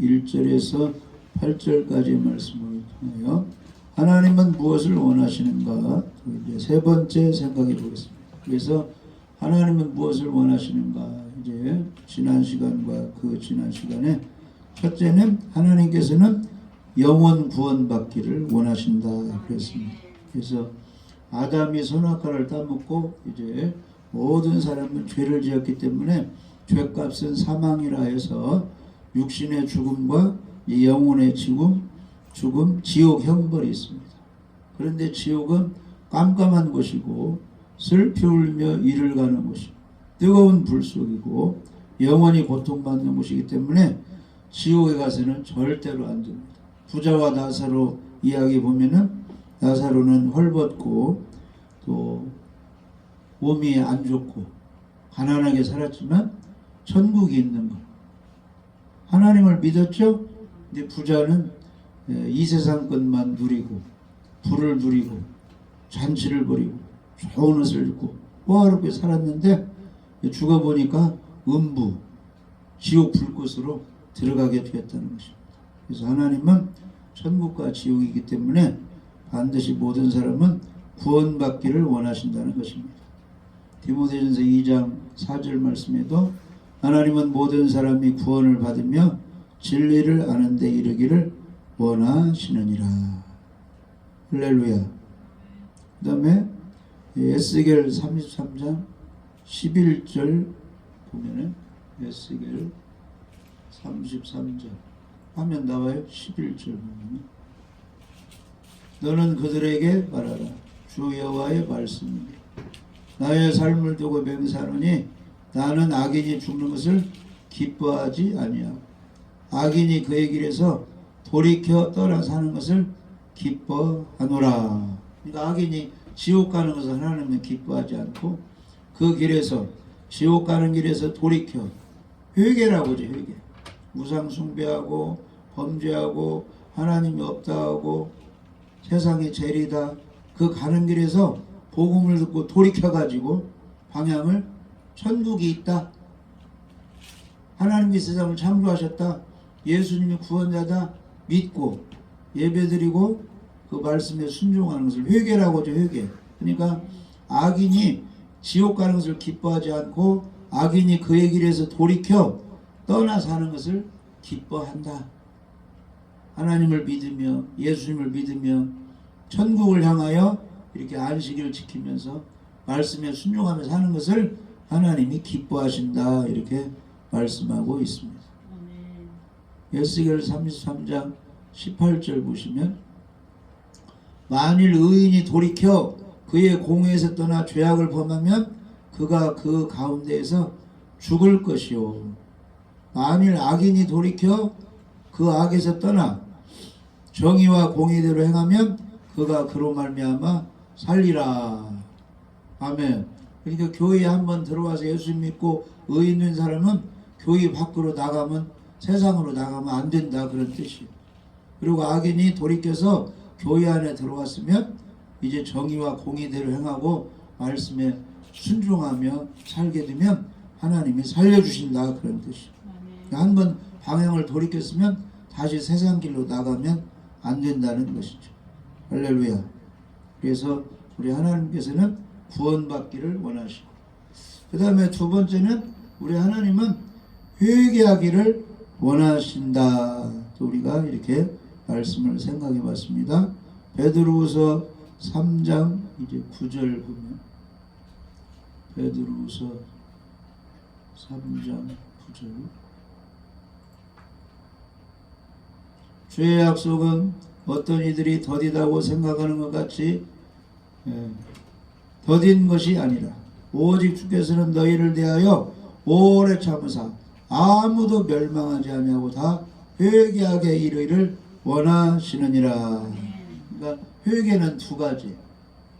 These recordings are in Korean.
1절에서 8절까지의 말씀을 통하여 하나님은 무엇을 원하시는가? 이제 세 번째 생각해 보겠습니다. 그래서 하나님은 무엇을 원하시는가? 이제 지난 시간과 그 지난 시간에 첫째는 하나님께서는 영원 구원받기를 원하신다 그랬습니다. 그래서 아담이 선악과를 따먹고 이제 모든 사람은 죄를 지었기 때문에 죄값은 사망이라 해서 육신의 죽음과 영혼의 죽음, 지옥 형벌이 있습니다. 그런데 지옥은 깜깜한 곳이고 슬피 울며 이를 가는 곳이고 뜨거운 불 속이고 영원히 고통받는 곳이기 때문에 지옥에 가서는 절대로 안 됩니다. 부자와 나사로 이야기 보면은 나사로는 헐벗고 또 몸이 안 좋고 가난하게 살았지만 천국이 있는 것. 하나님을 믿었죠? 근데 부자는 이 세상 것만 누리고 부를 누리고 잔치를 벌이고 좋은 옷을 입고 호화롭게 살았는데 죽어보니까 음부 지옥 불꽃으로 들어가게 되었다는 것입니다. 그래서 하나님은 천국과 지옥이기 때문에 반드시 모든 사람은 구원받기를 원하신다는 것입니다. 디모데전서 2장 4절 말씀에도 하나님은 모든 사람이 구원을 받으며 진리를 아는 데 이르기를 원하시느니라. 할렐루야. 그 다음에 에스겔 33장 11절 보면은 에스겔 33절 화면 나와요. 11절 보면 너는 그들에게 말하라. 주 여호와의 말씀이니 나의 삶을 두고 맹세하노니 나는 악인이 죽는 것을 기뻐하지 아니하고 악인이 그의 길에서 돌이켜 떠나 사는 것을 기뻐하노라. 그러니까 악인이 지옥 가는 것을 하나님은 기뻐하지 않고 그 길에서 지옥 가는 길에서 돌이켜 회개라고 하죠. 회개. 우상 숭배하고 범죄하고 하나님이 없다 하고 세상이 죄리다 그 가는 길에서 복음을 듣고 돌이켜가지고 방향을 천국이 있다. 하나님이 세상을 창조하셨다. 예수님이 구원자다. 믿고 예배드리고 그 말씀에 순종하는 것을 회개라고 하죠. 회개. 그러니까 악인이 지옥 가는 것을 기뻐하지 않고 악인이 그의 길에서 돌이켜 떠나 사는 것을 기뻐한다. 하나님을 믿으며 예수님을 믿으며 천국을 향하여 이렇게 안식일을 지키면서 말씀에 순종하며 사는 것을 하나님이 기뻐하신다. 이렇게 말씀하고 있습니다. 에스겔 33장 18절 보시면 만일 의인이 돌이켜 그의 공의에서 떠나 죄악을 범하면 그가 그 가운데에서 죽을 것이요 만일 악인이 돌이켜 그 악에서 떠나 정의와 공의대로 행하면 그가 그로 말미암아 살리라. 아멘. 그러니까 교회에 한번 들어와서 예수 믿고 의인된 사람은 교회 밖으로 나가면 세상으로 나가면 안 된다 그런 뜻이에요. 그리고 악인이 돌이켜서 교회 안에 들어왔으면 이제 정의와 공의대로 행하고 말씀에 순종하며 살게 되면 하나님이 살려주신다 그런 뜻이에요. 한번 방향을 돌이켰으면 다시 세상 길로 나가면 안 된다는 것이죠. 할렐루야. 그래서 우리 하나님께서는 구원받기를 원하시고 그 다음에 두 번째는 우리 하나님은 회개하기를 원하신다. 또 우리가 이렇게 말씀을 생각해 봤습니다. 베드로후서 3장 이제 9절 보면 베드로후서 3장 9절 주의 약속은 어떤 이들이 더디다고 생각하는 것 같이 더딘 것이 아니라 오직 주께서는 너희를 대하여 오래 참으사 아무도 멸망하지 아니하고 다 회개하게 이르기를 원하시느니라. 그러니까 회개는 두 가지.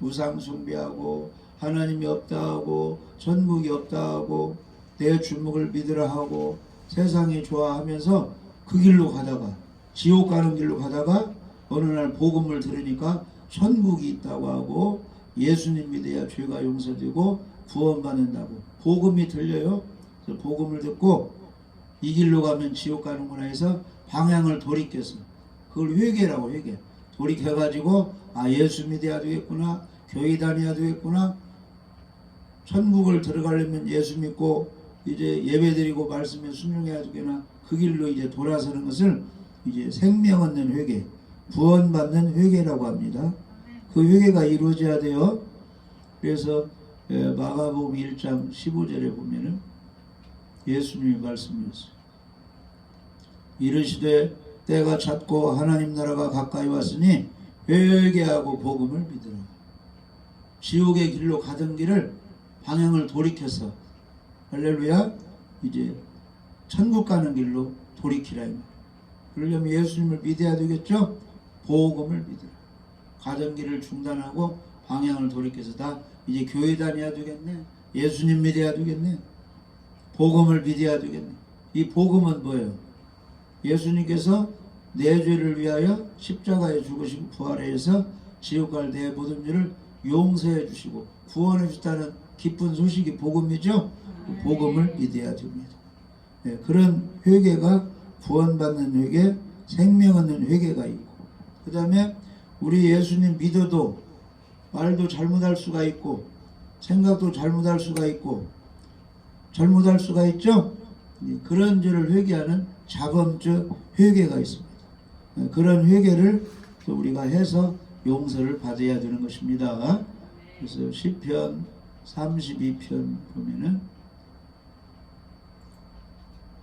우상 숭배하고 하나님이 없다 하고 천국이 없다 하고 내 주목을 믿으라 하고 세상이 좋아하면서 그 길로 가다가 지옥 가는 길로 가다가 어느 날 복음을 들으니까 천국이 있다고 하고 예수님 믿어야 죄가 용서되고 구원받는다고 복음이 들려요. 그래서 복음을 듣고 이 길로 가면 지옥 가는구나 해서 방향을 돌이켜서 그걸 회개라고 회개. 돌이켜가지고 아 예수 믿어야 되겠구나. 교회 다녀야 되겠구나. 천국을 들어가려면 예수 믿고 이제 예배드리고 말씀에 순종해야 되겠구나. 그 길로 이제 돌아서는 것을 이제 생명 얻는 회개, 구원받는 회개라고 합니다. 그 회개가 이루어져야 돼요. 그래서 마가복음 1장 15절에 보면은 예수님이 말씀이었어요. 이르시되 때가 찼고 하나님 나라가 가까이 왔으니 회개하고 복음을 믿으라. 지옥의 길로 가던 길을 방향을 돌이켜서 할렐루야 이제 천국 가는 길로 돌이키라. 그러려면 예수님을 믿어야 되겠죠. 복음을 믿으라. 가던 길을 중단하고 방향을 돌이켜서 다 이제 교회 다녀야 되겠네. 예수님 믿어야 되겠네. 복음을 믿어야 되겠네. 이 복음은 뭐예요? 예수님께서 내 죄를 위하여 십자가에 죽으시고 부활해서 지옥 갈 내 모든 죄를 용서해 주시고 구원해 주다는 기쁜 소식이 복음이죠. 그 복음을 믿어야 됩니다. 네, 그런 회개가 구원받는 회개, 생명 얻는 회개가 있고, 그 다음에 우리 예수님 믿어도 말도 잘못할 수가 있고 생각도 잘못할 수가 있고 잘못할 수가 있죠. 그런 죄를 회개하는 자범죄 회개가 있습니다. 그런 회개를 또 우리가 해서 용서를 받아야 되는 것입니다. 그래서 시편 32편 보면은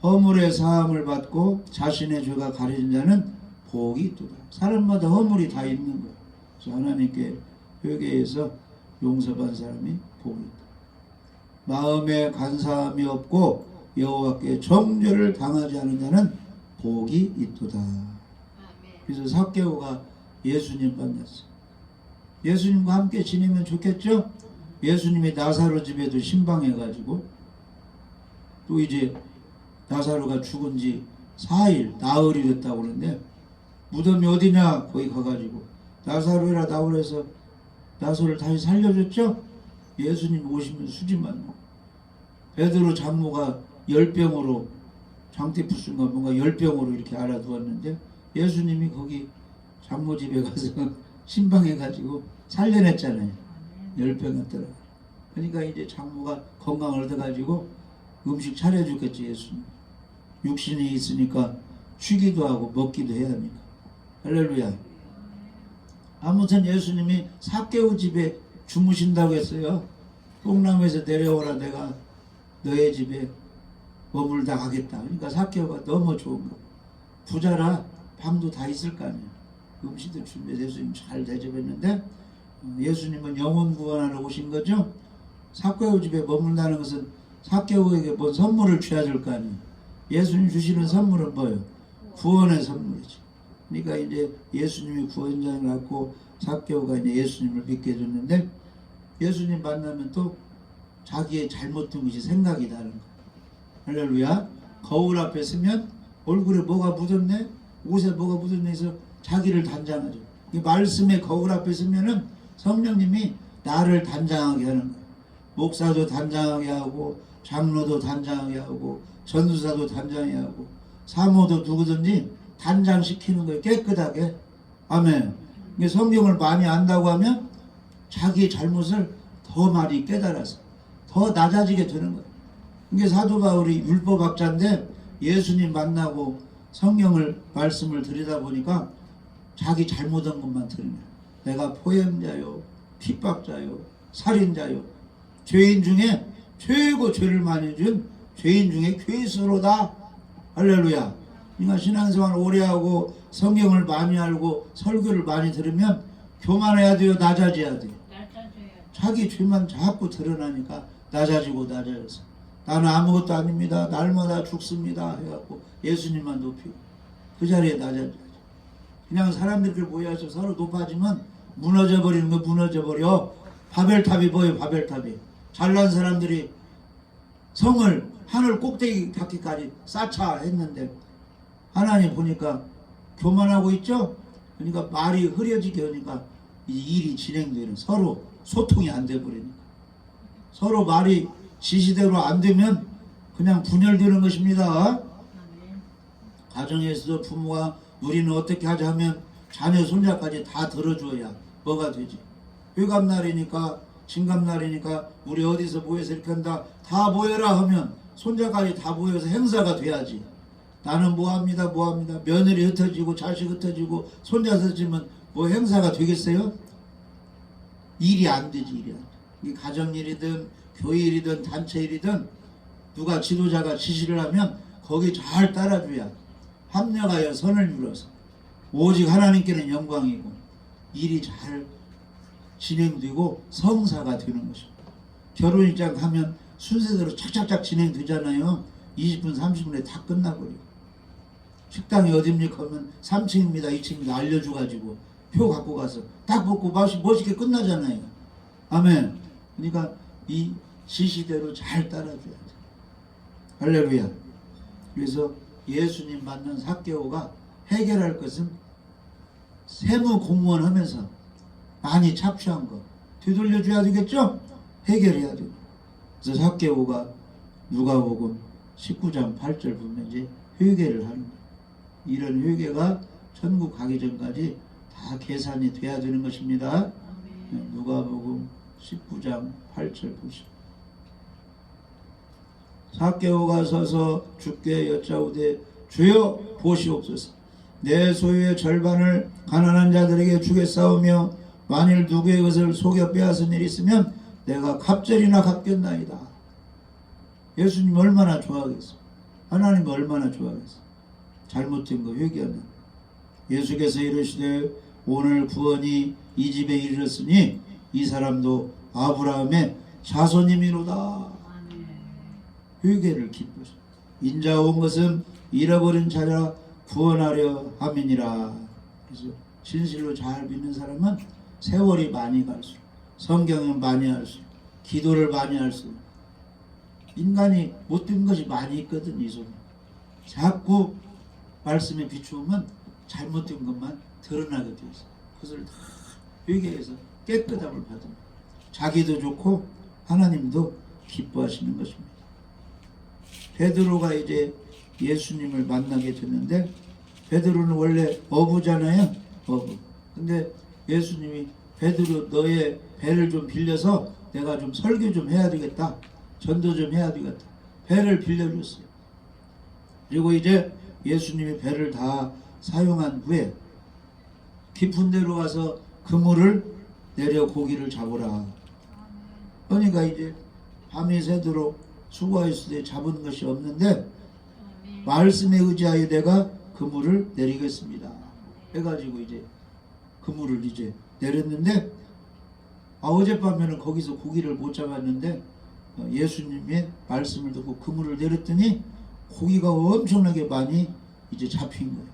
허물의 사함을 받고 자신의 죄가 가려진 자는 복이 있도다. 사람마다 허물이 다 있는 거예요. 그래서 하나님께 회개해서 용서받은 사람이 복이 있다. 마음에 간사함이 없고 여호와께 정죄를 당하지 않은 자는 복이 있도다. 그래서 삭개오가 예수님 만났어요. 예수님과 함께 지내면 좋겠죠? 예수님이 나사로 집에도 신방해가지고 또 이제 나사로가 죽은 지 4일 나흘이 됐다고 그러는데 무덤이 어디냐 거기 가가지고 나사로라 나오라 해서 나사로를 다시 살려줬죠. 예수님 오시면 수지만 먹고 베드로 장모가 열병으로 장티푸스인가 뭔가 열병으로 이렇게 알아두었는데 예수님이 거기 장모 집에 가서 신방해가지고 살려냈잖아요. 열병 같더라. 그러니까 이제 장모가 건강을 얻어가지고 음식 차려주겠지. 예수님 육신이 있으니까 쉬기도 하고 먹기도 해야 하니까. 할렐루야. 아무튼 예수님이 삭개오 집에 주무신다고 했어요. 똥나무에서 내려오라 내가 너의 집에 머물다 가겠다. 그러니까 삭개오가 너무 좋은 거. 부자라 방도 다 있을 거 아니에요. 음식도 준비해서 예수님 잘 대접했는데 예수님은 영혼 구원하러 오신 거죠. 삭개오 집에 머문다는 것은 삭개오에게 뭔 선물을 줘야 될 거 아니에요. 예수님 주시는 선물은 뭐예요? 구원의 선물이죠. 그러니까 이제 예수님이 구원자를 갖고 삭개오가 이제 예수님을 믿게 됐는데 예수님 만나면 또 자기의 잘못된 것이 생각이 나는 거예요. 할렐루야. 거울 앞에 서면 얼굴에 뭐가 묻었네? 옷에 뭐가 묻었네 해서 자기를 단장하죠. 이 말씀의 거울 앞에 서면은 성령님이 나를 단장하게 하는 거예요. 목사도 단장하게 하고 장로도 단장하게 하고 전도사도 단장하게 하고 사모도 누구든지 단장시키는 거예요. 깨끗하게. 아멘. 성경을 많이 안다고 하면 자기 잘못을 더 많이 깨달아서 더 낮아지게 되는 거예요. 이게 사도 바울이 율법학자인데 예수님 만나고 성경을 말씀을 들여다보니까 자기 잘못한 것만 들으면 내가 포행자요 핍박자요 살인자요 죄인 중에 최고 죄를 많이 준 죄인 중에 괴수로다. 할렐루야. 그러니까 신앙생활 오래 하고 성경을 많이 알고 설교를 많이 들으면 교만해야 돼요? 낮아져야 돼요? 자기 죄만 자꾸 드러나니까 낮아지고 낮아져서 나는 아무것도 아닙니다. 날마다 죽습니다. 해갖고 예수님만 높이고 그 자리에 낮아져야죠. 그냥 사람들끼리 모여서 서로 높아지면 무너져 버리는 거 무너져 버려. 바벨탑이 뭐예요? 바벨탑이. 잘난 사람들이 성을 하늘 꼭대기 닿기까지 쌓자 했는데 하나님 보니까 교만하고 있죠? 그러니까 말이 흐려지게 하니까 이 일이 진행되는 서로 소통이 안 돼 버리니까 서로 말이 지시대로 안 되면 그냥 분열되는 것입니다. 가정에서도 부모가 우리는 어떻게 하자 하면 자녀 손자까지 다 들어줘야 뭐가 되지. 회감날이니까 진감날이니까 우리 어디서 모여서 이렇게 한다 다 모여라 하면 손자까지 다 모여서 행사가 돼야지. 나는 뭐합니다 며느리 흩어지고 자식 흩어지고 손자 흩어지면 뭐 행사가 되겠어요? 일이 안 되지. 일이 안 돼. 이게 가정일이든 교회일이든 단체일이든 누가 지도자가 지시를 하면 거기 잘 따라줘야 합력하여 선을 이루어서 오직 하나님께는 영광이고 일이 잘 진행되고 성사가 되는 것입니다. 결혼식장 가면 순서대로 착착착 진행되잖아요. 20분 30분에 다 끝나버려요. 식당이 어딥니까 하면 3층입니다 2층입니다 알려줘가지고 표 갖고 가서 딱 먹고 멋있게 끝나잖아요. 아멘. 그러니까 이 지시대로 잘 따라줘야 돼. 할렐루야. 그래서 예수님 만난 삭개오가 해결할 것은 세무 공무원 하면서 많이 착취한 거 되돌려줘야 되겠죠? 해결해야 돼요. 그래서 삭개오가 누가복음 19장 8절 보면 이제 회개를 하는 거예요. 이런 회개가 천국 가기 전까지 다 계산이 돼야 되는 것입니다. 누가복음 19장 8절 보시죠. 삭개오가 서서 주께 여짜오되 주여 보시옵소서. 내 소유의 절반을 가난한 자들에게 주겠사오며 만일 누구의 것을 속여 빼앗은 일이 있으면 내가 갑절이나 갚겠나이다. 예수님 얼마나 좋아하겠어. 하나님 얼마나 좋아하겠어. 잘못된 거 회개한다. 예수께서 이르시되 오늘 구원이 이 집에 이르렀으니 이 사람도 아브라함의 자손임이로다. 회개를 기쁘시. 인자 온 것은 잃어버린 자라 구원하려 함이니라. 그래서 진실로 잘 믿는 사람은 세월이 많이 갈수록 성경을 많이 할수록 기도를 많이 할수록 인간이 못된 것이 많이 있거든. 이 속에 자꾸 말씀에 비추면 잘못된 것만 드러나게 되어 있어. 그것을 다 회개해서 깨끗함을 받으면 자기도 좋고 하나님도 기뻐하시는 것입니다. 베드로가 이제 예수님을 만나게 됐는데 베드로는 원래 어부잖아요. 어부. 근데 예수님이 베드로 너의 배를 좀 빌려서 내가 좀 설교 좀 해야 되겠다. 전도 좀 해야 되겠다. 배를 빌려줬어요. 그리고 이제 예수님이 배를 다 사용한 후에 깊은 데로 가서 그물을 내려 고기를 잡으라. 그러니까 이제 밤이 새도록 수고하였을 때 잡은 것이 없는데 말씀에 의지하여 내가 그물을 내리겠습니다. 해가지고 이제 그물을 이제 내렸는데 어젯밤에는 거기서 고기를 못 잡았는데 예수님의 말씀을 듣고 그물을 내렸더니 고기가 엄청나게 많이 이제 잡힌 거예요.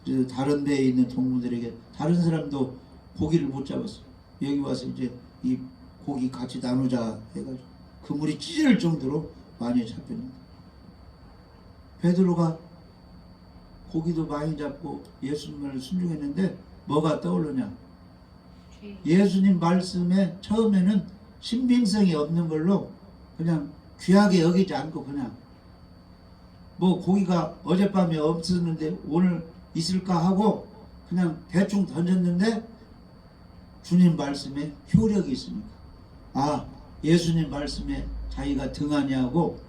그래서 다른 데에 있는 동무들에게 다른 사람도 고기를 못 잡았어요. 여기 와서 이제 이 고기 같이 나누자 해가지고 그물이 찢어질 정도로 많이 잡혔는데 베드로가 고기도 많이 잡고 예수님을 순종했는데 뭐가 떠오르냐? 예수님 말씀에 처음에는 신빙성이 없는 걸로 그냥 귀하게 여기지 않고 그냥 뭐 고기가 어젯밤에 없었는데 오늘 있을까 하고 그냥 대충 던졌는데 주님 말씀에 효력이 있으니까 예수님 말씀에 자기가 등하니 하고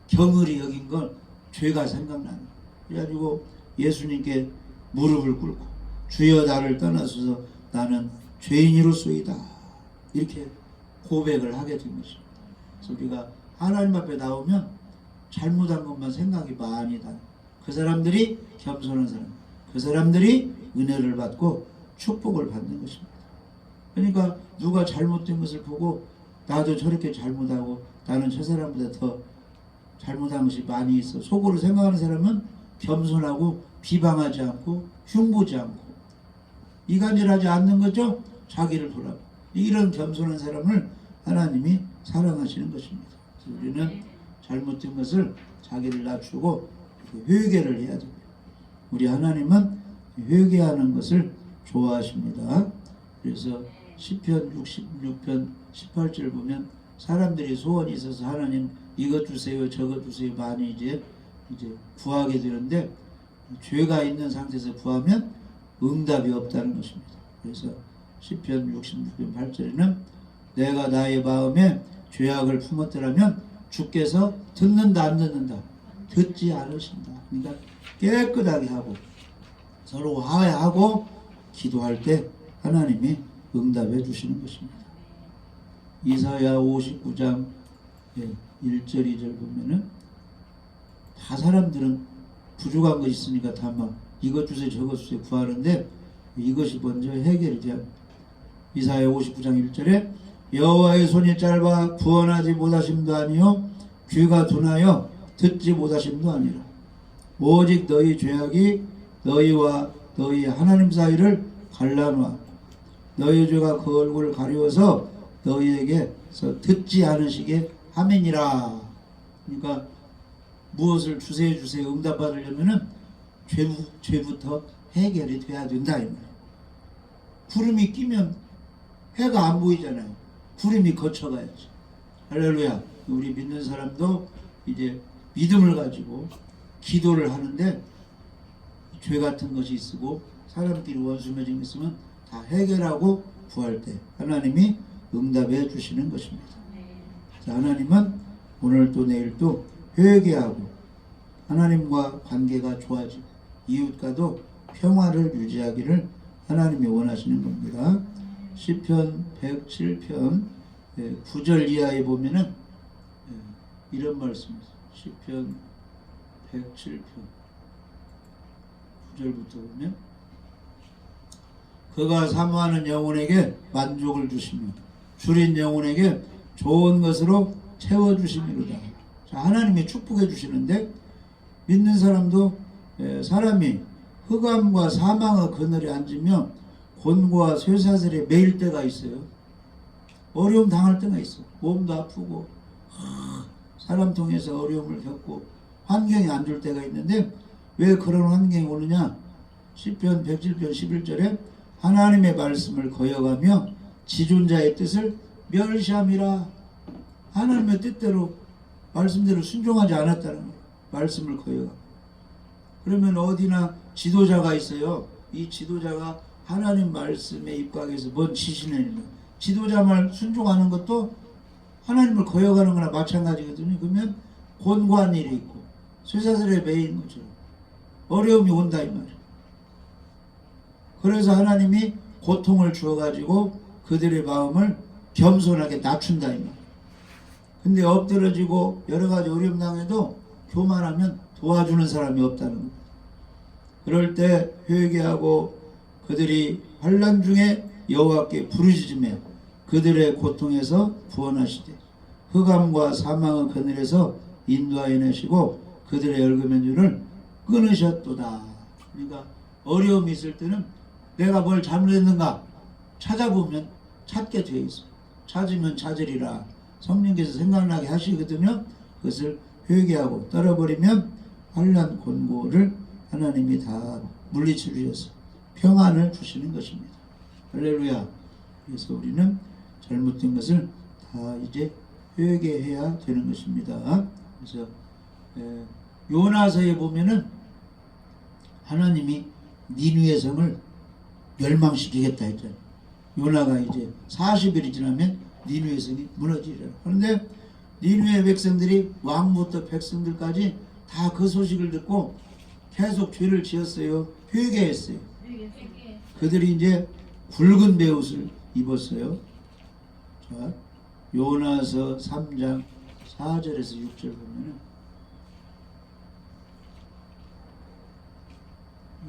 경을이 여긴 걸 죄가 생각나는 거예요. 그래가지고 예수님께 무릎을 꿇고 주여 나를 떠나소서 나는 죄인이로소이다 이렇게 고백을 하게 된 것입니다. 그래서 우리가 하나님 앞에 나오면 잘못한 것만 생각이 많이 나요. 그 사람들이 겸손한 사람, 그 사람들이 은혜를 받고 축복을 받는 것입니다. 그러니까 누가 잘못된 것을 보고 나도 저렇게 잘못하고 나는 저 사람보다 더 잘못한 것이 많이 있어 속으로 생각하는 사람은 겸손하고 비방하지 않고 흉보지 않고 이간질하지 않는 거죠. 자기를 돌아보 이런 겸손한 사람을 하나님이 사랑하시는 것입니다. 그래서 우리는 잘못된 것을 자기를 낮추고 회개를 해야 됩니다. 우리 하나님은 회개하는 것을 좋아하십니다. 그래서 시편 66편 18절 보면 사람들이 소원이 있어서 하나님 이것 주세요 저것 주세요 많이 이제 구하게 되는데 죄가 있는 상태에서 구하면 응답이 없다는 것입니다. 그래서 시편 66편 8절에는 내가 나의 마음에 죄악을 품었더라면 주께서 듣는다 안 듣는다? 듣지 않으신다. 그러니까 깨끗하게 하고 서로 화해하고 기도할 때 하나님이 응답해 주시는 것입니다. 이사야 59장 1절 2절 보면은 다 사람들은 부족한 거 있으니까 다 막 이것 주세요 저것 주세요 구하는데 이것이 먼저 해결이 돼야 합니다. 이사야 59장 1절에 여호와의 손이 짧아 구원하지 못하심도 아니요 귀가 둔하여 듣지 못하심도 아니라 오직 너희 죄악이 너희와 너희 하나님 사이를 갈라놓아 너희 죄가 그 얼굴을 가리워서 너희에게서 듣지 않으시게 함이니라. 그러니까 무엇을 주세요 주세요 응답받으려면은 죄부터 해결이 돼야 된다 이 말이에요. 구름이 끼면 해가 안 보이잖아요. 구름이 거쳐가야지. 할렐루야. 우리 믿는 사람도 이제 믿음을 가지고 기도를 하는데 죄 같은 것이 있고 사람끼리 원수 맺은 게 있으면 다 해결하고 구할 때 하나님이 응답해 주시는 것입니다. 하나님은 오늘도 내일도 회개하고 하나님과 관계가 좋아지고 이웃과도 평화를 유지하기를 하나님이 원하시는 겁니다. 시편 107편 9절 이하에 보면은 이런 말씀이 있어요. 시편 107편 9절부터 보면 그가 사모하는 영혼에게 만족을 주시며 줄인 영혼에게 좋은 것으로 채워주심이로다. 자, 하나님이 축복해 주시는데 믿는 사람도 사람이 흑암과 사망의 그늘에 앉으며 곤고와 쇠사슬에 매일 때가 있어요. 어려움 당할 때가 있어. 몸도 아프고 사람 통해서 어려움을 겪고 환경이 안 좋을 때가 있는데 왜 그런 환경이 오느냐? 시편 107편 11절에 하나님의 말씀을 거역하며 지존자의 뜻을 멸시함이라. 하나님의 뜻대로 말씀대로 순종하지 않았다는 거예요. 말씀을 거역하고. 그러면 어디나 지도자가 있어요. 이 지도자가 하나님 말씀에 입각해서 뭔 지시를 내리면 지도자 말 순종하는 것도 하나님을 거역하는 거나 마찬가지거든요. 그러면 곤고한 일이 있고 쇠사슬에 매인 거죠. 어려움이 온다 이 말이에요. 그래서 하나님이 고통을 주어가지고 그들의 마음을 겸손하게 낮춘다 이 말이에요. 근데 엎드러지고 여러가지 어려움 당해도 교만하면 도와주는 사람이 없다는 거예요. 그럴 때 회개하고 그들이 환난 중에 여호와께 부르짖으며 그들의 고통에서 구원하시되 흑암과 사망의 그늘에서 인도하여 내시고 그들의 열금의 끊으셨도다. 그러니까 어려움이 있을 때는 내가 뭘 잘못했는가 찾아보면 찾게 되어 있어. 찾으면 찾으리라. 성령께서 생각나게 하시거든요. 그것을 회개하고 떨어버리면 환난 곤고를 하나님이 다 물리쳐 주셔서 평안을 주시는 것입니다. 할렐루야. 그래서 우리는 잘못된 것을 다 이제 회개해야 되는 것입니다. 그래서 요나서에 보면은 하나님이 니느웨 성을 멸망시키겠다 했잖아요. 요나가 이제 40일이 지나면 니느웨 성이 무너지리라. 그런데 니느웨 백성들이 왕부터 백성들까지 다 그 소식을 듣고 계속 죄를 지었어요. 회개했어요. 그들이 이제 굵은 베옷을 입었어요. 자, 요나서 3장 4절에서 6절 보면은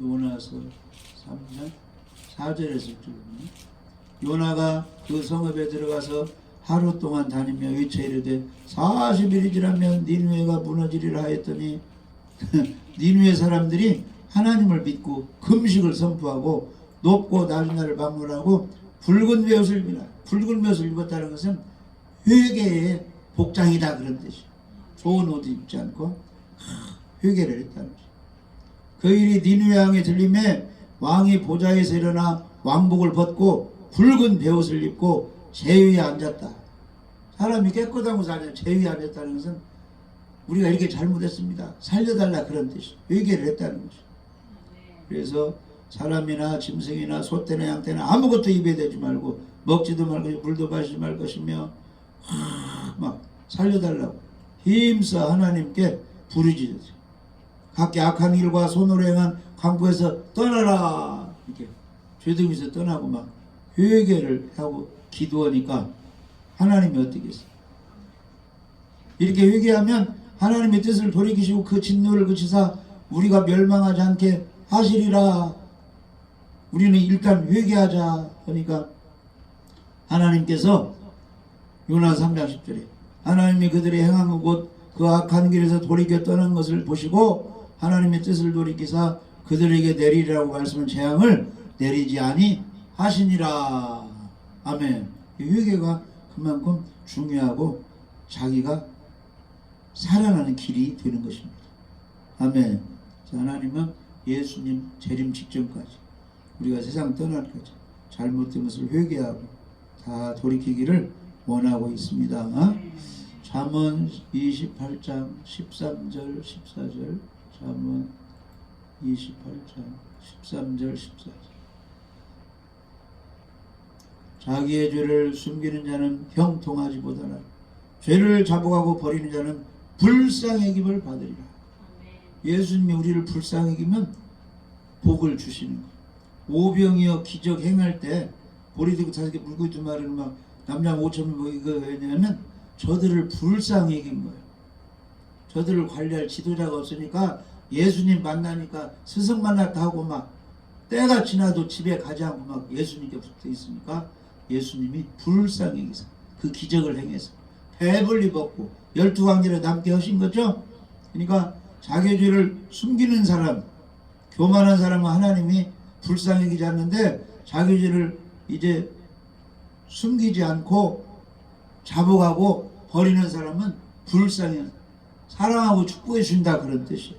요나서 3장 4절에서 6절 보면 요나가 그 성읍에 들어가서 하루 동안 다니며 외쳐 이르되 40일이 지나면 니느웨가 무너지리라 하였더니 니느웨 사람들이 하나님을 믿고 금식을 선포하고 높고 낮은 날을 방문하고 붉은 베옷을 입으라. 붉은 베옷을 입었다는 것은 회개의 복장이다 그런 뜻이에요. 좋은 옷 입지 않고 회개를 했다는 것이에요. 그 일이 니느웨 왕에 들림에 왕이 보좌에서 일어나 왕복을 벗고 붉은 베옷을 입고 제위에 앉았다. 사람이 깨끗하고 살면 제위에 앉았다는 것은 우리가 이렇게 잘못했습니다. 살려달라 그런 뜻이에요. 회개를 했다는 것이에요. 그래서 사람이나 짐승이나 소떼나 양떼나 아무것도 입에 대지 말고 먹지도 말고 물도 마시지 말 것이며 막 살려달라고 힘써 하나님께 부르짖으세요. 각기 악한 일과 손으로 행한 강구에서 떠나라. 이렇게 죄등에서 떠나고 막 회개를 하고 기도하니까 하나님이 어떻겠어요? 이렇게 회개하면 하나님의 뜻을 돌이키시고 그 진노를 그치사 우리가 멸망하지 않게 하시리라. 우리는 일단 회개하자 하니까 하나님께서 요나 3장 10절에 하나님이 그들이 행한 곳 그 악한 길에서 돌이켜 떠난 것을 보시고 하나님의 뜻을 돌이키사 그들에게 내리라고 말씀한 재앙을 내리지 아니하시니라. 아멘. 회개가 그만큼 중요하고 자기가 살아나는 길이 되는 것입니다. 아멘. 하나님은 예수님 재림 직전까지 우리가 세상 떠날까지 잘못된 것을 회개하고 다 돌이키기를 원하고 있습니다. 잠언 28장 13절 14절 잠언 28장 13절 14절 자기의 죄를 숨기는 자는 형통하지 못하나 죄를 자복하고 버리는 자는 불쌍히 여김을 받으리라. 예수님이 우리를 불쌍히 여기면 복을 주시는 거예요. 오병이어 기적 행할 때 보리되고 다섯개 물고기 두 마리를 막 남자 5,000명 뭐 이거 왜냐면 저들을 불쌍히 여긴 거예요. 저들을 관리할 지도자가 없으니까 예수님 만나니까 스승 만났다 하고 막 때가 지나도 집에 가지 않고 막 예수님께 붙어 있으니까 예수님이 불쌍히 여기서 그 기적을 행해서 배불리 먹고 12광제를 남게 하신 거죠. 그러니까 자기 죄를 숨기는 사람, 교만한 사람은 하나님이 불쌍히 여기지 않는데 자기 죄를 이제 숨기지 않고 자복하고 버리는 사람은 불쌍히 사랑하고 축복해 준다 그런 뜻이에요.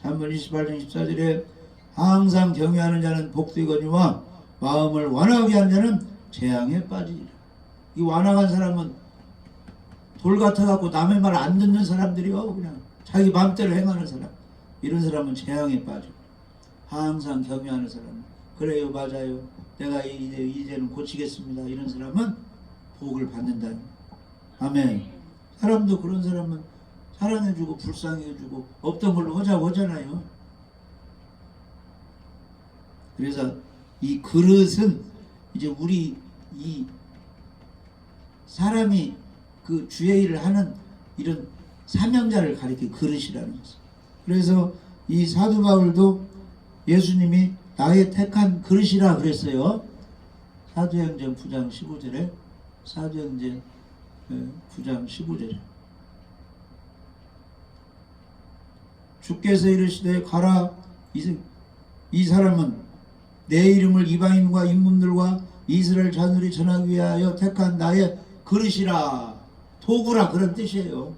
잠언 28장 14절에 항상 경외하는 자는 복되거니와 마음을 완화하게 하는 자는 재앙에 빠지리라. 이 완화한 사람은 돌 같아갖고 남의 말 안 듣는 사람들이요. 그냥 자기 마음대로 행하는 사람. 이런 사람은 재앙에 빠져. 항상 경외하는 사람은 그래요 맞아요. 내가 이제는 고치겠습니다. 이런 사람은 복을 받는다. 아멘. 사람도 그런 사람은 사랑해주고 불쌍해주고 없던 걸로 하자고 하잖아요. 그래서 이 그릇은 이제 우리 이 사람이 그 주의 일을 하는 이런 사명자를 가리켜 그릇이라는 것을. 그래서 이 사도 바울도 예수님이 나의 택한 그릇이라 그랬어요. 사도행전 9장 15절에 사도행전 9장 15절에 주께서 이르시되 가라 이 사람은 내 이름을 이방인과 임금들과 이스라엘 자손이 전하기 위하여 택한 나의 그릇이라. 도구라 그런 뜻이에요.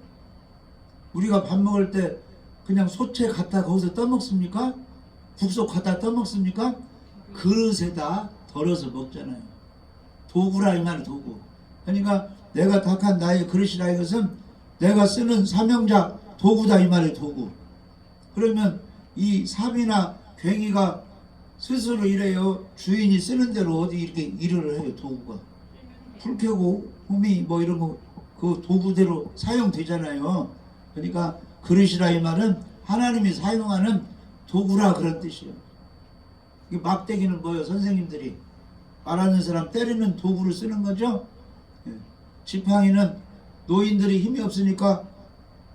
우리가 밥 먹을 때 그냥 소채 갖다 거기서 떠먹습니까? 국소 갖다 떠먹습니까? 그릇에다 덜어서 먹잖아요. 도구라 이 말은 도구. 그러니까 내가 택한 나의 그릇이라 이것은 내가 쓰는 사명자 도구다 이 말이에요. 도구. 그러면 이 삽이나 괭이가 스스로 이래요. 주인이 쓰는 대로 어디 이렇게 일을 해요. 도구가. 불 켜고 호미 뭐 이런 거 그 도구대로 사용되잖아요. 그러니까 그릇이라 이 말은 하나님이 사용하는 도구라 그런 뜻이에요. 막대기는 뭐예요? 선생님들이 말하는 사람 때리는 도구를 쓰는 거죠. 지팡이는 노인들이 힘이 없으니까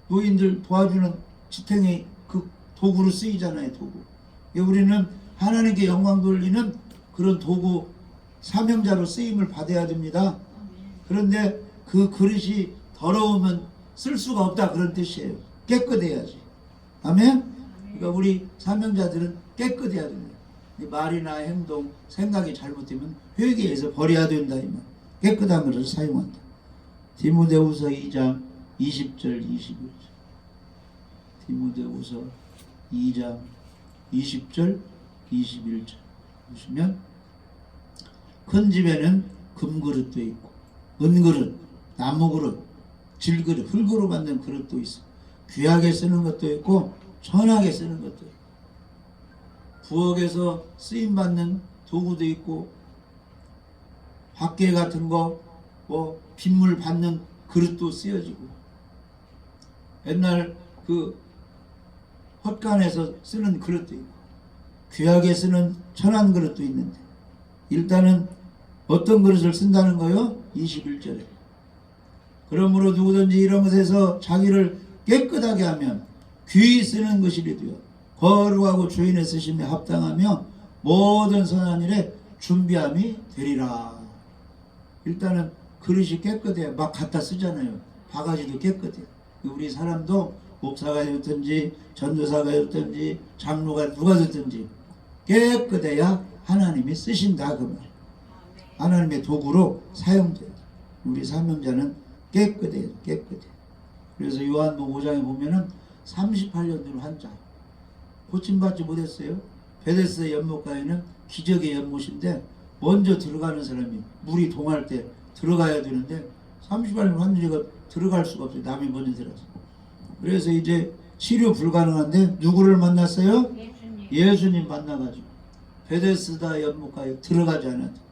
노인들 도와주는 지탱이 그 도구로 쓰이잖아요. 도구. 우리는 하나님께 영광 돌리는 그런 도구 사명자로 쓰임을 받아야 됩니다. 그런데 그 그릇이 더러우면 쓸 수가 없다 그런 뜻이에요. 깨끗해야지. 아멘? 그러니까 우리 사명자들은 깨끗해야 됩니다. 말이나 행동, 생각이 잘못되면 회개해서 버려야 된다. 이 말. 깨끗한 것을 사용한다. 디모데후서 2장 20절 21절 디모데후서 2장 20절 21절 보시면 큰 집에는 금그릇도 있고 은그릇, 나무그릇, 질그릇, 흙으로 만든 그릇도 있어. 귀하게 쓰는 것도 있고 천하게 쓰는 것도 있고 부엌에서 쓰임받는 도구도 있고, 밖에 같은 거 뭐 빗물 받는 그릇도 쓰여지고, 옛날 그 헛간에서 쓰는 그릇도 있고, 귀하게 쓰는 천한 그릇도 있는데, 일단은 어떤 그릇을 쓴다는 거요? 21절에 그러므로 누구든지 이런 것에서 자기를 깨끗하게 하면 귀히 쓰는 것이리도요 거룩하고 주인의 쓰심에 합당하며 모든 선한 일에 준비함이 되리라. 일단은 그릇이 깨끗해야 막 갖다 쓰잖아요. 바가지도 깨끗해요. 우리 사람도 목사가 됐든지 전도사가 됐든지 장로가 누가 됐든지 깨끗해야 하나님이 쓰신다 그 말. 하나님의 도구로 사용돼요. 우리 사명자는 깨끗해요. 깨끗해. 그래서 요한복음 5장에 보면은 38년 된 환자 고침받지 못했어요. 베데스다 연못가에는 기적의 연못인데 먼저 들어가는 사람이 물이 동할 때 들어가야 되는데 38년 환자가 들어갈 수가 없어요. 남이 먼저 들어가서. 그래서 이제 치료 불가능한데 누구를 만났어요? 예수님 만나가지고 베데스다 연못가에 들어가지 않았죠.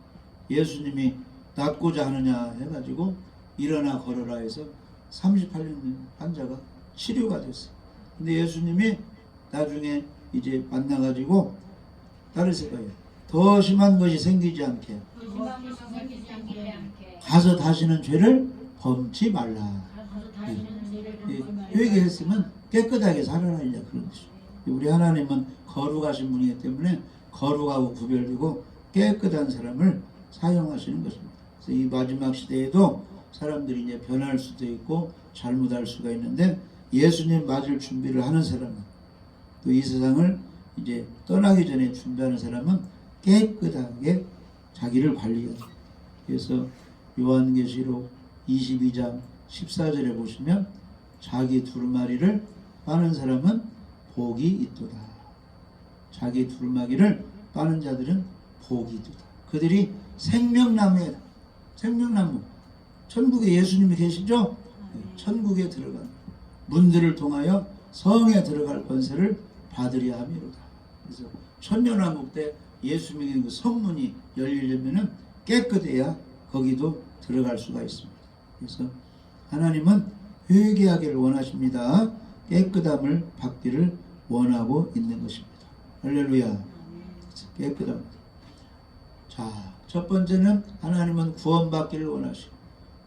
예수님이 낫고자 하느냐 해가지고 일어나 걸어라 해서 38년 환자가 치료가 됐어요. 근데 예수님이 나중에 이제 만나가지고 따르세요. 더 심한 것이 생기지 않게 가서 다시는 죄를 범치 말라. 회개했으면 깨끗하게 살아나리라 그런 것이죠. 우리 하나님은 거룩하신 분이기 때문에 거룩하고 구별되고 깨끗한 사람을 사용하시는 것입니다. 그래서 이 마지막 시대에도 사람들이 이제 변할 수도 있고 잘못할 수가 있는데 예수님 맞을 준비를 하는 사람은 또 이 세상을 이제 떠나기 전에 준비하는 사람은 깨끗하게 자기를 관리해야 돼요. 그래서 요한계시록 22장 14절에 보시면 자기 두루마리를 빠는 사람은 복이 있도다. 자기 두루마기를 빠는 자들은 복이 있도다. 그들이 생명나무에 생명나무 천국에 예수님이 계시죠? 천국에 들어간 문들을 통하여 성에 들어갈 권세를 받으려 함이로다. 그래서 천년왕국 때 예수님의 그 성문이 열리려면은 깨끗해야 거기도 들어갈 수가 있습니다. 그래서 하나님은 회개하기를 원하십니다. 깨끗함을 받기를 원하고 있는 것입니다. 할렐루야. 깨끗함. 자, 첫 번째는 하나님은 구원받기를 원하시고,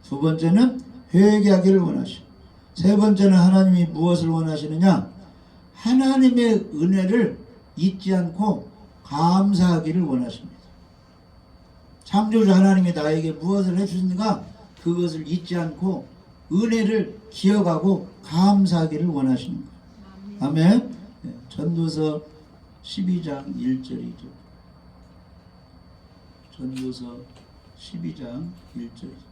두 번째는 회개하기를 원하시고, 세 번째는 하나님이 무엇을 원하시느냐? 하나님의 은혜를 잊지 않고 감사하기를 원하십니다. 창조주 하나님이 나에게 무엇을 해주신가? 그것을 잊지 않고 은혜를 기억하고 감사하기를 원하시는 거예요. 아멘. 전도서 12장 1절이죠. 전도서 12장 1절이죠.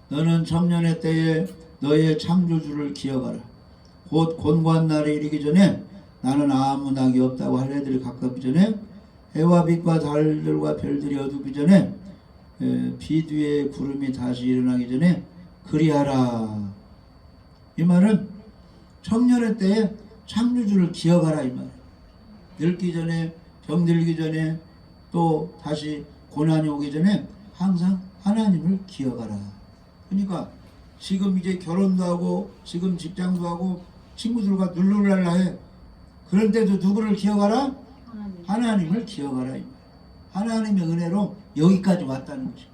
너는 청년의 때에 너의 창조주를 기억하라. 곧 곤고한 날에 이르기 전에 나는 아무 낙이 없다고 할 해들이 가깝기 전에 해와 빛과 달들과 별들이 어두기 전에 비 뒤에 구름이 다시 일어나기 전에 그리하라. 이 말은 청년의 때에 창조주를 기억하라 이 말. 늙기 전에 병들기 전에 또 다시 고난이 오기 전에 항상 하나님을 기억하라. 그러니까 지금 이제 결혼도 하고 지금 직장도 하고 친구들과 눌러올라 해. 그럴 때도 누구를 기억하라? 하나님을 기억하라. 하나님의 은혜로 여기까지 왔다는 거죠.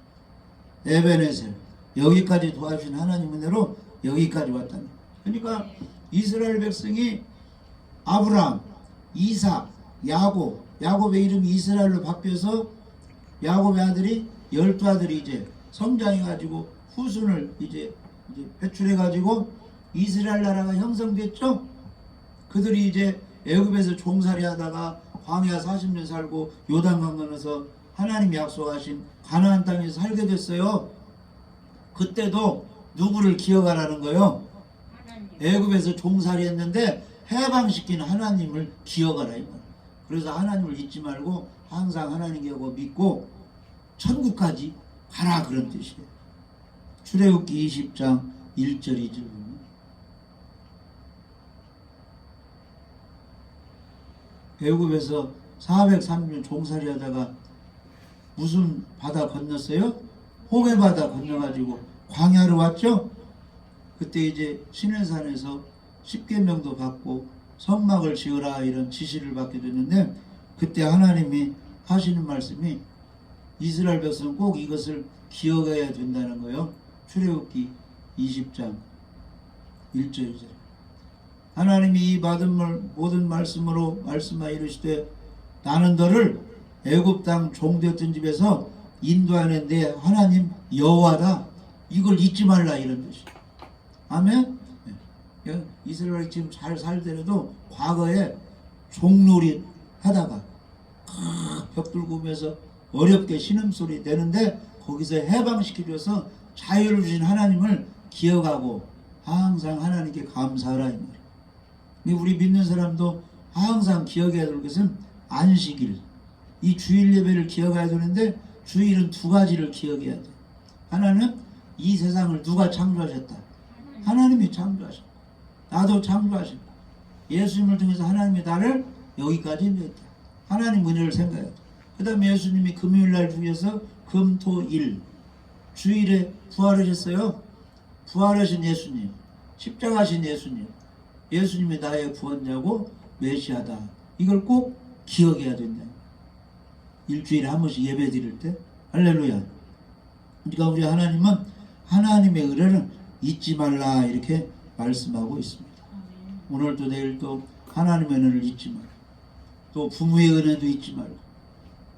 에베네셀 여기까지 도와주신 하나님 은혜로 여기까지 왔다는 거죠. 그러니까 이스라엘 백성이 아브라함, 이삭, 야곱의 이름이 이스라엘로 바뀌어서 야곱의 아들이 12아들이 이제 성장해가지고 후손을 이제 배출해가지고 이스라엘 나라가 형성됐죠. 그들이 이제 애굽에서 종살이 하다가 광야 40년 살고 요단강 건너서 하나님이 약속하신 가나안 땅에서 살게 됐어요. 그때도 누구를 기억하라는 거요? 애굽에서 종살이 했는데 해방시킨 하나님을 기억하라 이 말. 그래서 하나님을 잊지 말고 항상 하나님 기억하고 믿고 천국까지 가라 그런 뜻이에요. 출애굽기 20장 1절 2절 보면 애굽에서 430년 종살이 하다가 무슨 바다 건넜어요? 홍해 바다 건너가지고 광야로 왔죠? 그때 이제 시내산에서 십계명도 받고 성막을 지으라 이런 지시를 받게 됐는데, 그때 하나님이 하시는 말씀이 이스라엘 백성은 꼭 이것을 기억해야 된다는 거예요. 출애굽기 20장 1절 2절. 하나님이 이 모든 말씀으로 말씀하여 이르시되 나는 너를 애굽 땅 종되었던 집에서 인도하는 내 하나님 여호와다. 이걸 잊지 말라 이런 뜻이에요. 아멘. 이스라엘이 지금 잘 살더라도 과거에 종놀이 하다가 벽돌 구우면서 어렵게 신음소리 내는데 거기서 해방시켜줘서 자유를 주신 하나님을 기억하고 항상 하나님께 감사하라 이 말이에요. 우리 믿는 사람도 항상 기억해야 될 것은 안식일, 이 주일 예배를 기억해야 되는데 주일은 두 가지를 기억해야 돼. 하나는 이 세상을 누가 창조하셨다? 하나님이 창조하셨다. 나도 창조하셨다. 예수님을 통해서 하나님이 나를 여기까지 냈다. 하나님 은혜를 생각해야 돼. 그 다음에 예수님이 금요일날 중에서 금, 토, 일 주일에 부활하셨어요. 부활하신 예수님, 십자가신 예수님, 예수님이 나의 구원자고 메시아다. 이걸 꼭 기억해야 된다. 일주일에 한 번씩 예배 드릴 때 할렐루야. 그러니까 우리 하나님은 하나님의 은혜를 잊지 말라 이렇게 말씀하고 있습니다. 오늘도 내일도 하나님의 은혜를 잊지 말고, 또 부모의 은혜도 잊지 말고,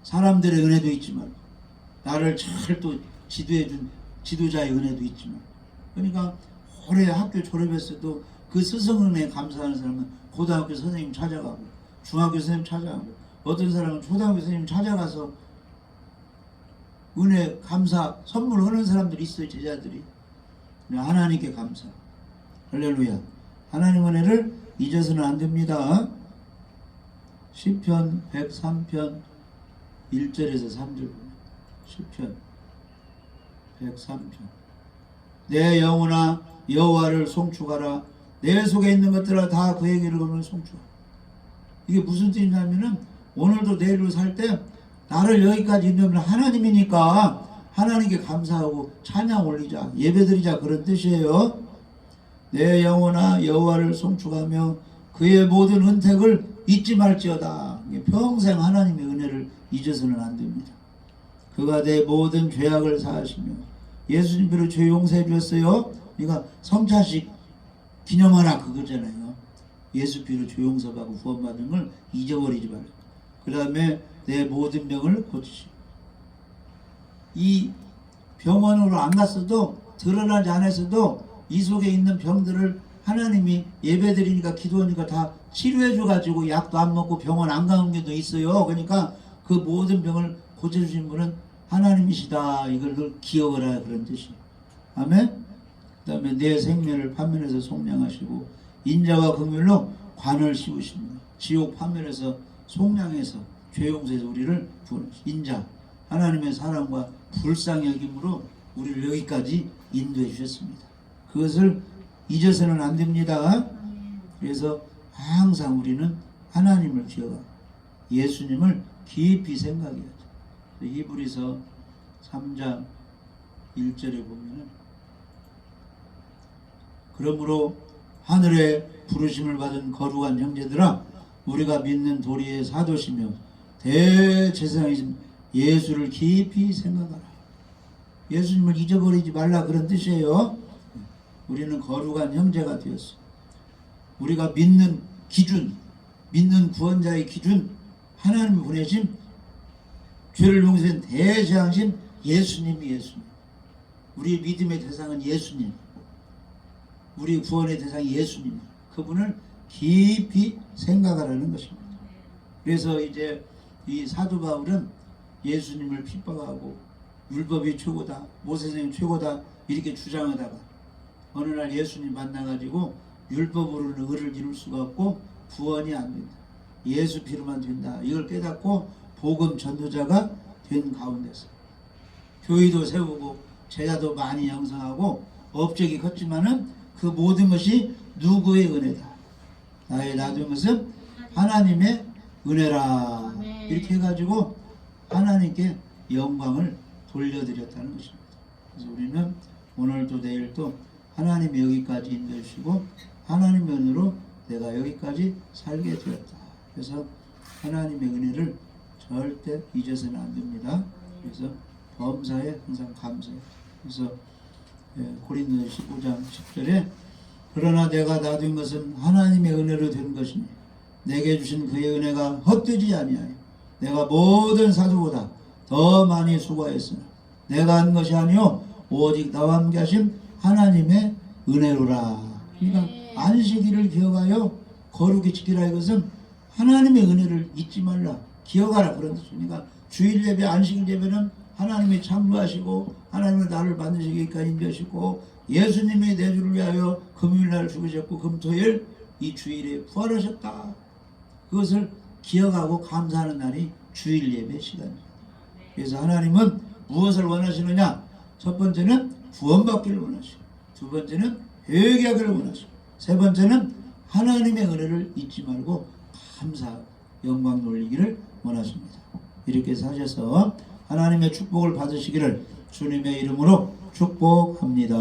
사람들의 은혜도 잊지 말고, 나를 잘 또 지도해준 지도자의 은혜도 잊지 말고. 그러니까 올해 학교 졸업했어도 그 스승 은혜에 감사하는 사람은 고등학교 선생님 찾아가고 중학교 선생님 찾아가고, 어떤 사람은 초등학교 선생님 찾아가서 은혜 감사 선물하는 사람들이 있어요. 제자들이. 하나님께 감사. 할렐루야. 하나님 은혜를 잊어서는 안 됩니다. 시편 103편 1절에서 3절. 시편 103편. 내 영혼아 여호와를 송축하라. 내 속에 있는 것들아 다 그에게 이르거늘 송축하라. 이게 무슨 뜻이냐면은 오늘도 내일도 살 때 나를 여기까지 인도하면 하나님이니까 하나님께 감사하고 찬양 올리자, 예배드리자, 그런 뜻이에요. 내 영혼아 여호와를 송축하며 그의 모든 은택을 잊지 말지어다. 평생 하나님의 은혜를 잊어서는 안 됩니다. 그가 내 모든 죄악을 사하시며, 예수님 피로 죄 용서해 주었어요. 그러니까 성찬식 기념하라 그거잖아요. 예수 피로 죄 용서받고 구원받은 걸 잊어버리지 말라. 그 다음에 내 모든 병을 고치시고, 이 병원으로 안 갔어도 드러나지 않았어도 이 속에 있는 병들을 하나님이 예배드리니까 기도하니까 다 치료해 줘가지고 약도 안 먹고 병원 안 가는 게도 있어요. 그러니까 그 모든 병을 고쳐주신 분은 하나님이시다. 이걸 늘 기억하라 그런 뜻이에요. 아멘. 그 다음에 내 생명을 판면에서 속량하시고 인자와 긍휼로 관을 씌우십니다. 지옥 판면에서 속량해서 죄 용서해서 우리를 인자, 하나님의 사랑과 불쌍히 여김으로 우리를 여기까지 인도해 주셨습니다. 그것을 잊어서는 안 됩니다. 그래서 항상 우리는 하나님을 기억하고 예수님을 깊이 생각해야죠. 히브리서 3장 1절에 보면은 그러므로 하늘에 부르심을 받은 거룩한 형제들아, 우리가 믿는 도리의 사도시며 대제사장이신 예수를 깊이 생각하라. 예수님을 잊어버리지 말라 그런 뜻이에요. 우리는 거룩한 형제가 되었어. 우리가 믿는 기준, 믿는 구원자의 기준, 하나님이 보내신 죄를 용서한 대제사장이신 예수님이 예수님. 우리의 믿음의 대상은 예수님. 우리 구원의 대상이 예수님. 그분을 깊이 생각하라는 것입니다. 그래서 이제 이 사도 바울은 예수님을 핍박하고 율법이 최고다, 모세선생님 최고다 이렇게 주장하다가 어느 날 예수님 만나가지고 율법으로는 의를 이룰 수가 없고 구원이 안 된다, 예수 피로만 된다, 이걸 깨닫고 복음 전도자가 된 가운데서 교회도 세우고 제자도 많이 양성하고 업적이 컸지만은 그 모든 것이 누구의 은혜다? 나의 나된 것은 하나님의 은혜라. 네. 이렇게 해가지고 하나님께 영광을 돌려드렸다는 것입니다. 그래서 우리는 오늘도 내일도 하나님이 여기까지 인도해 주시고 하나님의 은혜로 내가 여기까지 살게 되었다. 그래서 하나님의 은혜를 절대 잊어서는 안 됩니다. 그래서 범사에 항상 감사해요. 그래서 고린도서 15장 10절에 그러나 내가 놔둔 것은 하나님의 은혜로 된 것이니 내게 주신 그의 은혜가 헛되지 아니하여 내가 모든 사도보다 더 많이 수고하였으나 내가 한 것이 아니요 오직 나와 함께 하신 하나님의 은혜로라. 그러니까 안식일을 기억하여 거룩히 지키라. 이것은 하나님의 은혜를 잊지 말라, 기억하라, 그런 뜻입니다. 주일 예배, 안식일 예배는 하나님이 창조하시고 하나님은 나를 반드시 여기까지 인도하시고 예수님이 내 주를 위하여 금요일날 죽으셨고 금토일 이 주일에 부활하셨다. 그것을 기억하고 감사하는 날이 주일 예배 시간입니다. 그래서 하나님은 무엇을 원하시느냐? 첫 번째는 구원받기를 원하시고, 두 번째는 회개하기를 원하시고, 세 번째는 하나님의 은혜를 잊지 말고 감사, 영광 돌리기를 원하십니다. 이렇게 사셔서 하나님의 축복을 받으시기를 주님의 이름으로 축복합니다.